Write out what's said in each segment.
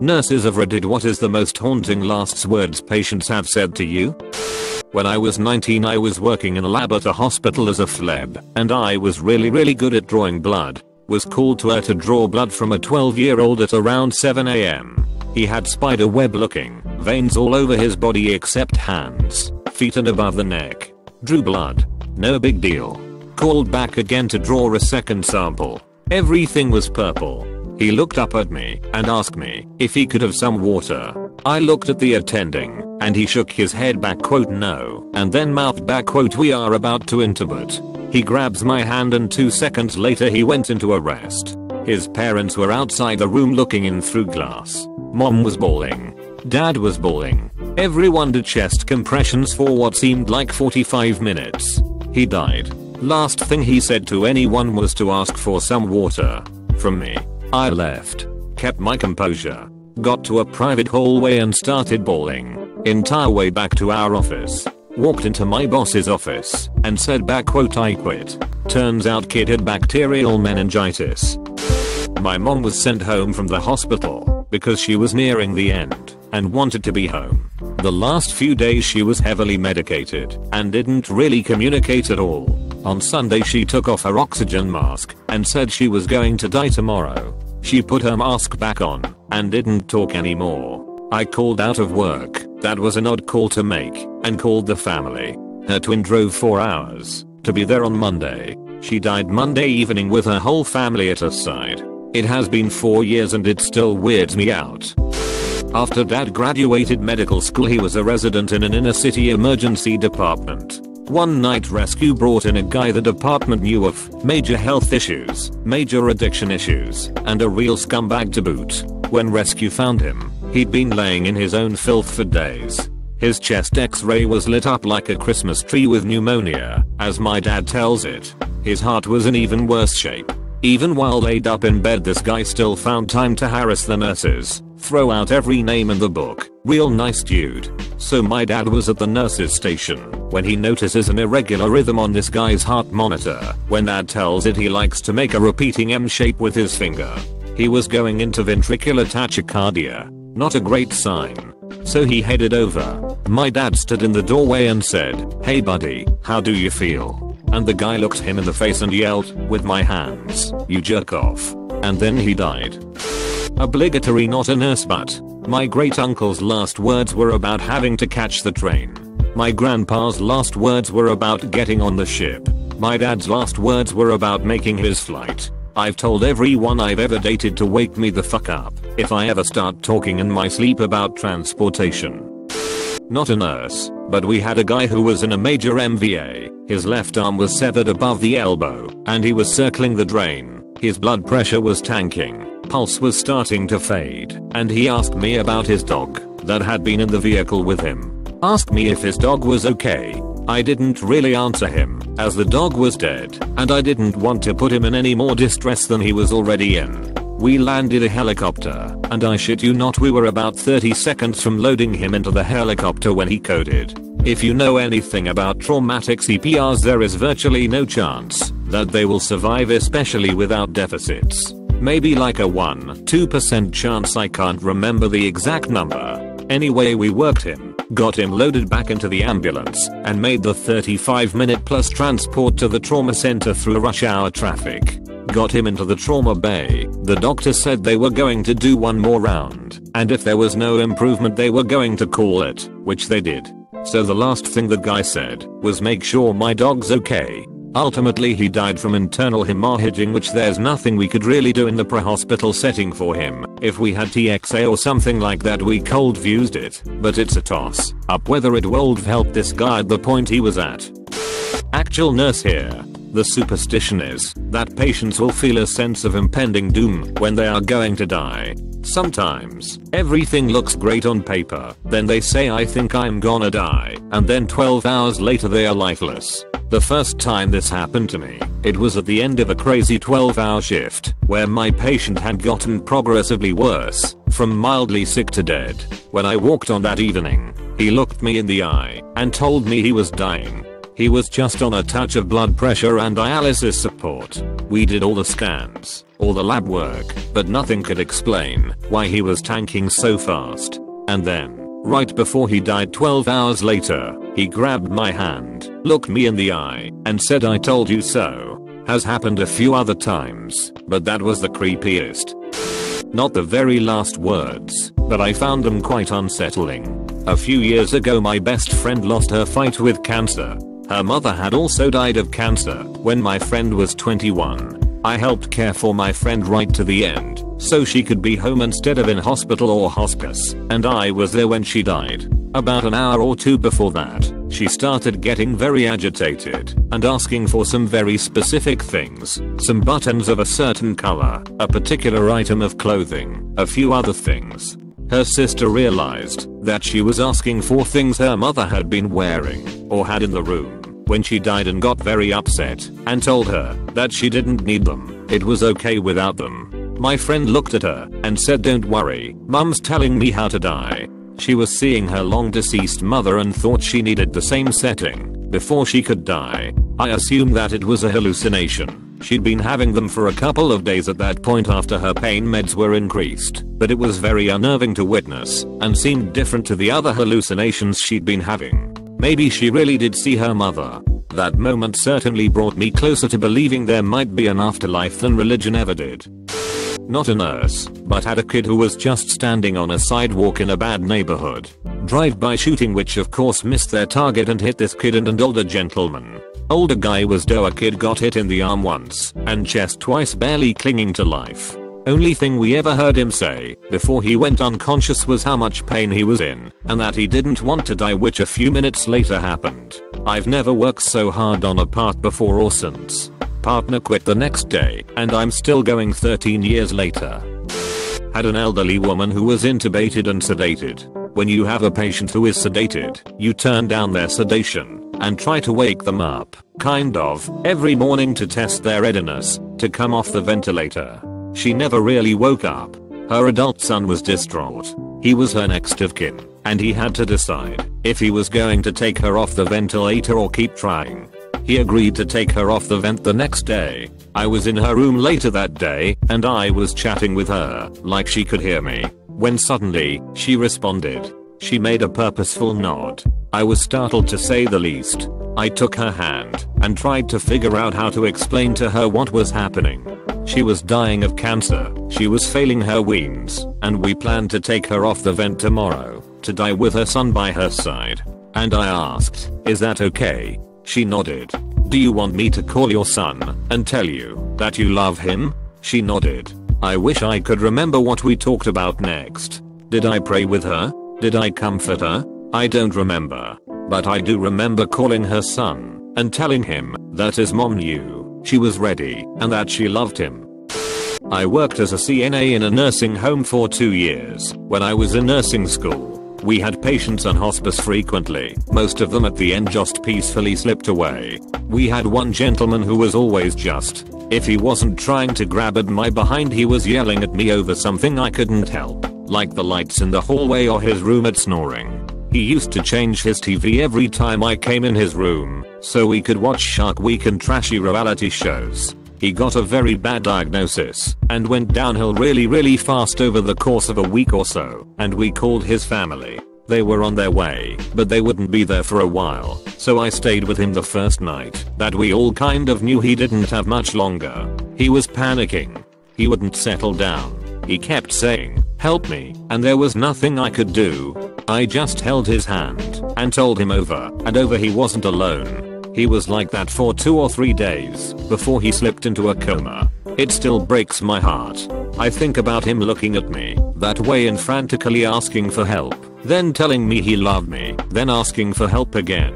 Nurses of Reddit, what is the most haunting last words patients have said to you? When I was 19 I was working in a lab at a hospital as a phleb, and I was really good at drawing blood. Was called to draw blood from a 12-year-old at around 7 AM. He had spider web looking veins all over his body except hands, feet and above the neck. Drew blood. No big deal. Called back again to draw a second sample. Everything was purple. He looked up at me and asked me if he could have some water. I looked at the attending and he shook his head back quote no and then mouthed back quote we are about to intubate. He grabs my hand and 2 seconds later he went into arrest. His parents were outside the room looking in through glass. Mom was bawling. Dad was bawling. Everyone did chest compressions for what seemed like 45 minutes. He died. Last thing he said to anyone was to ask for some water from me. I left. Kept my composure. Got to a private hallway and started bawling. Entire way back to our office. Walked into my boss's office and said back quote I quit. Turns out kid had bacterial meningitis. My mom was sent home from the hospital because she was nearing the end and wanted to be home. The last few days she was heavily medicated and didn't really communicate at all. On Sunday she took off her oxygen mask and said she was going to die tomorrow. She put her mask back on and didn't talk anymore. I called out of work. That was an odd call to make and called the family. Her twin drove 4 hours to be there on Monday. She died Monday evening with her whole family at her side. It has been 4 years and it still weirds me out. After dad graduated medical school he was a resident in an inner city emergency department. One night rescue brought in a guy the department knew of, major health issues, major addiction issues, and a real scumbag to boot. When rescue found him, he'd been laying in his own filth for days. His chest x-ray was lit up like a Christmas tree with pneumonia, as my dad tells it. His heart was in even worse shape. Even while laid up in bed this guy still found time to harass the nurses, throw out every name in the book. Real nice dude. So my dad was at the nurses station when he notices an irregular rhythm on this guy's heart monitor. When dad tells it he likes to make a repeating M shape with his finger. He was going into ventricular tachycardia. Not a great sign. So he headed over. My dad stood in the doorway and said, "Hey buddy, how do you feel?" And the guy looked him in the face and yelled, "With my hands, you jerk off." And then he died. Obligatory, not a nurse, but my great uncle's last words were about having to catch the train. My grandpa's last words were about getting on the ship. My dad's last words were about making his flight. I've told everyone I've ever dated to wake me the fuck up if I ever start talking in my sleep about transportation. Not a nurse, but we had a guy who was in a major MVA. His left arm was severed above the elbow, and he was circling the drain. His blood pressure was tanking, pulse was starting to fade, and he asked me about his dog that had been in the vehicle with him. Asked me if his dog was okay. I didn't really answer him, as the dog was dead, and I didn't want to put him in any more distress than he was already in. We landed a helicopter, and I shit you not we were about 30 seconds from loading him into the helicopter when he coded. If you know anything about traumatic CPRs, there is virtually no chance that they will survive, especially without deficits. Maybe like a 1-2% chance, I can't remember the exact number. Anyway, we worked him, got him loaded back into the ambulance, and made the 35-minute plus transport to the trauma center through rush hour traffic. Got him into the trauma bay. The doctor said they were going to do one more round, and if there was no improvement they were going to call it, which they did. So the last thing the guy said was, "Make sure my dog's okay." Ultimately he died from internal hemorrhaging, which there's nothing we could really do in the pre-hospital setting for him. If we had TXA or something like that we cold fused it, but it's a toss up whether it would have helped this guy at the point he was at. Actual nurse here. The superstition is that patients will feel a sense of impending doom when they are going to die. Sometimes everything looks great on paper, then they say I think I'm gonna die, and then 12 hours later they are lifeless. The first time this happened to me, it was at the end of a crazy 12-hour shift, where my patient had gotten progressively worse, from mildly sick to dead. When I walked on that evening, he looked me in the eye and told me he was dying. He was just on a touch of blood pressure and dialysis support. We did all the scans, all the lab work, but nothing could explain why he was tanking so fast. And then, right before he died 12 hours later, he grabbed my hand, looked me in the eye, and said, "I told you so." Has happened a few other times, but that was the creepiest. Not the very last words, but I found them quite unsettling. A few years ago my best friend lost her fight with cancer. Her mother had also died of cancer when my friend was 21. I helped care for my friend right to the end, so she could be home instead of in hospital or hospice, and I was there when she died. About an hour or two before that, she started getting very agitated and asking for some very specific things, some buttons of a certain color, a particular item of clothing, a few other things. Her sister realized that she was asking for things her mother had been wearing or had in the room when she died and got very upset and told her that she didn't need them, it was okay without them. My friend looked at her and said, "Don't worry, Mum's telling me how to die." She was seeing her long deceased mother and thought she needed the same setting before she could die. I assumed that it was a hallucination. She'd been having them for a couple of days at that point after her pain meds were increased, but it was very unnerving to witness and seemed different to the other hallucinations she'd been having. Maybe she really did see her mother. That moment certainly brought me closer to believing there might be an afterlife than religion ever did. Not a nurse, but had a kid who was just standing on a sidewalk in a bad neighborhood. Drive-by shooting, which of course missed their target and hit this kid and an older gentleman. Older guy was dough. A kid got hit in the arm once and chest twice, barely clinging to life. Only thing we ever heard him say before he went unconscious was how much pain he was in and that he didn't want to die, which a few minutes later happened. I've never worked so hard on a part before or since. Partner quit the next day and I'm still going 13 years later. Had an elderly woman who was intubated and sedated. When you have a patient who is sedated, you turn down their sedation and try to wake them up, kind of, every morning to test their readiness to come off the ventilator. She never really woke up. Her adult son was distraught. He was her next of kin, and he had to decide if he was going to take her off the ventilator or keep trying. He agreed to take her off the vent the next day. I was in her room later that day, and I was chatting with her, like she could hear me, when suddenly, she responded. She made a purposeful nod. I was startled to say the least. I took her hand and tried to figure out how to explain to her what was happening. She was dying of cancer, she was failing her weans, and we planned to take her off the vent tomorrow, to die with her son by her side. And I asked, "Is that okay?" She nodded. "Do you want me to call your son and tell you that you love him?" She nodded. I wish I could remember what we talked about next. Did I pray with her? Did I comfort her? I don't remember. But I do remember calling her son and telling him that his mom knew she was ready and that she loved him. I worked as a CNA in a nursing home for 2 years when I was in nursing school. We had patients on hospice frequently, most of them at the end just peacefully slipped away. We had one gentleman who was always just, if he wasn't trying to grab at my behind, he was yelling at me over something I couldn't help, like the lights in the hallway or his roommate snoring. He used to change his TV every time I came in his room, so we could watch Shark Week and trashy reality shows. He got a very bad diagnosis and went downhill really fast over the course of a week or so, and we called his family. They were on their way, but they wouldn't be there for a while, so I stayed with him the first night that we all kind of knew he didn't have much longer. He was panicking. He wouldn't settle down. He kept saying, "Help me," and there was nothing I could do. I just held his hand and told him over and over he wasn't alone. He was like that for 2 or 3 days before he slipped into a coma. It still breaks my heart. I think about him looking at me that way and frantically asking for help, then telling me he loved me, then asking for help again.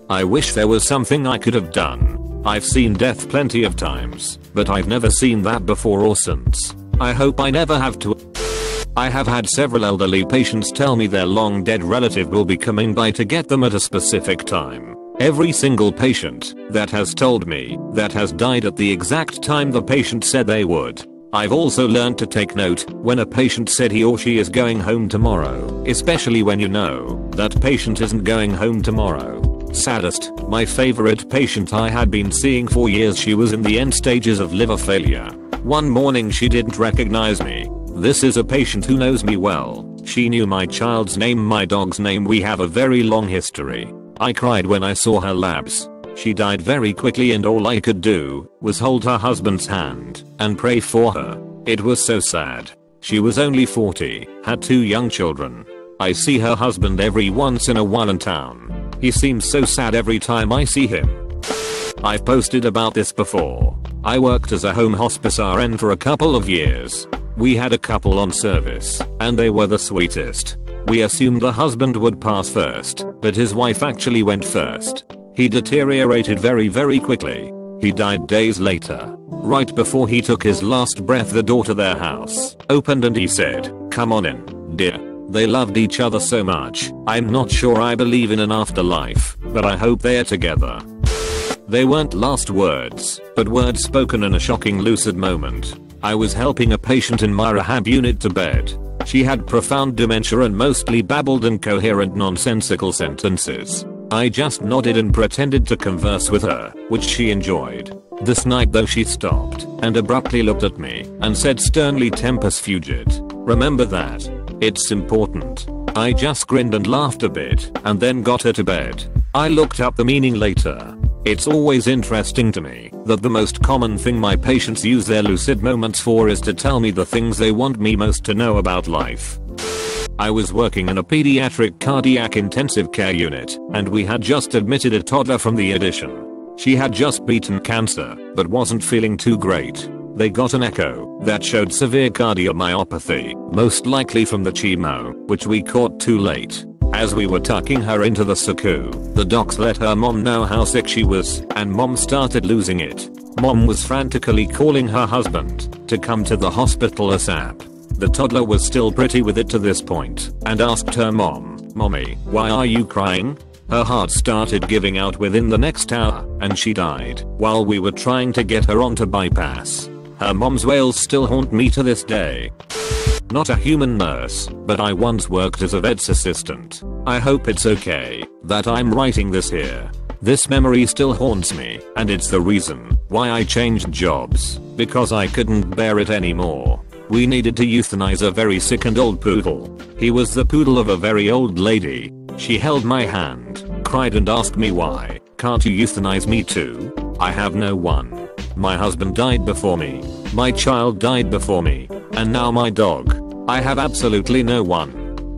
I wish there was something I could have done. I've seen death plenty of times, but I've never seen that before or since. I hope I never have to. I have had several elderly patients tell me their long dead relative will be coming by to get them at a specific time. Every single patient that has told me that has died at the exact time the patient said they would. I've also learned to take note when a patient said he or she is going home tomorrow, especially when you know that patient isn't going home tomorrow. Saddest, my favorite patient I had been seeing for years, she was in the end stages of liver failure. One morning she didn't recognize me. This is a patient who knows me well. She knew my child's name, my dog's name, we have a very long history. I cried when I saw her labs. She died very quickly and all I could do was hold her husband's hand and pray for her. It was so sad. She was only 40, had 2 young children. I see her husband every once in a while in town. He seems so sad every time I see him. I've posted about this before. I worked as a home hospice RN for a couple of years. We had a couple on service, and they were the sweetest. We assumed the husband would pass first, but his wife actually went first. He deteriorated very quickly. He died days later. Right before he took his last breath, the door to their house opened and he said, "Come on in, dear." They loved each other so much. I'm not sure I believe in an afterlife, but I hope they are together. They weren't last words, but words spoken in a shocking lucid moment. I was helping a patient in my rehab unit to bed. She had profound dementia and mostly babbled incoherent nonsensical sentences. I just nodded and pretended to converse with her, which she enjoyed. This night though she stopped and abruptly looked at me and said sternly, "Tempus fugit. Remember that. It's important." I just grinned and laughed a bit and then got her to bed. I looked up the meaning later. It's always interesting to me that the most common thing my patients use their lucid moments for is to tell me the things they want me most to know about life. I was working in a pediatric cardiac intensive care unit, and we had just admitted a toddler from the addition. She had just beaten cancer, but wasn't feeling too great. They got an echo that showed severe cardiomyopathy, most likely from the chemo, which we caught too late. As we were tucking her into the SICU, the docs let her mom know how sick she was, and mom started losing it. Mom was frantically calling her husband to come to the hospital ASAP. The toddler was still pretty with it to this point, and asked her mom, "Mommy, why are you crying?" Her heart started giving out within the next hour, and she died while we were trying to get her onto bypass. Her mom's wails still haunt me to this day. Not a human nurse, but I once worked as a vet's assistant. I hope it's okay that I'm writing this here. This memory still haunts me, and it's the reason why I changed jobs, because I couldn't bear it anymore. We needed to euthanize a very sick and old poodle. He was the poodle of a very old lady. She held my hand, cried and asked me, "Why can't you euthanize me too? I have no one. My husband died before me. My child died before me. And now my dog. I have absolutely no one.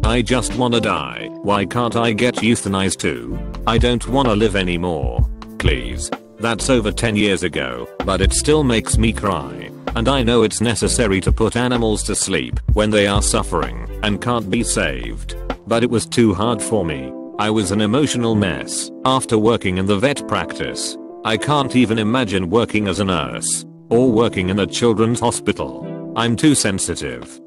I just wanna die. Why can't I get euthanized too? I don't wanna live anymore. Please." That's over 10 years ago, but it still makes me cry. And I know it's necessary to put animals to sleep when they are suffering and can't be saved. But it was too hard for me. I was an emotional mess after working in the vet practice. I can't even imagine working as a nurse or working in a children's hospital. I'm too sensitive.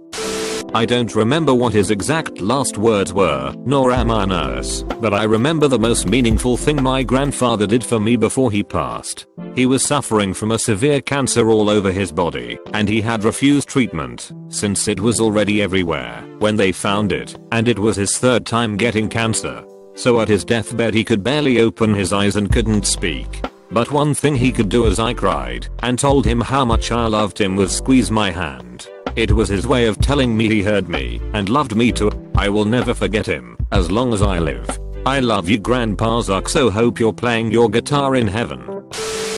I don't remember what his exact last words were, nor am I a nurse, but I remember the most meaningful thing my grandfather did for me before he passed. He was suffering from a severe cancer all over his body, and he had refused treatment, since it was already everywhere when they found it, and it was his 3rd time getting cancer. So at his deathbed he could barely open his eyes and couldn't speak. But one thing he could do as I cried and told him how much I loved him was squeeze my hand. It was his way of telling me he heard me and loved me too. I will never forget him as long as I live. I love you, Grandpa Zuck, so hope you're playing your guitar in heaven.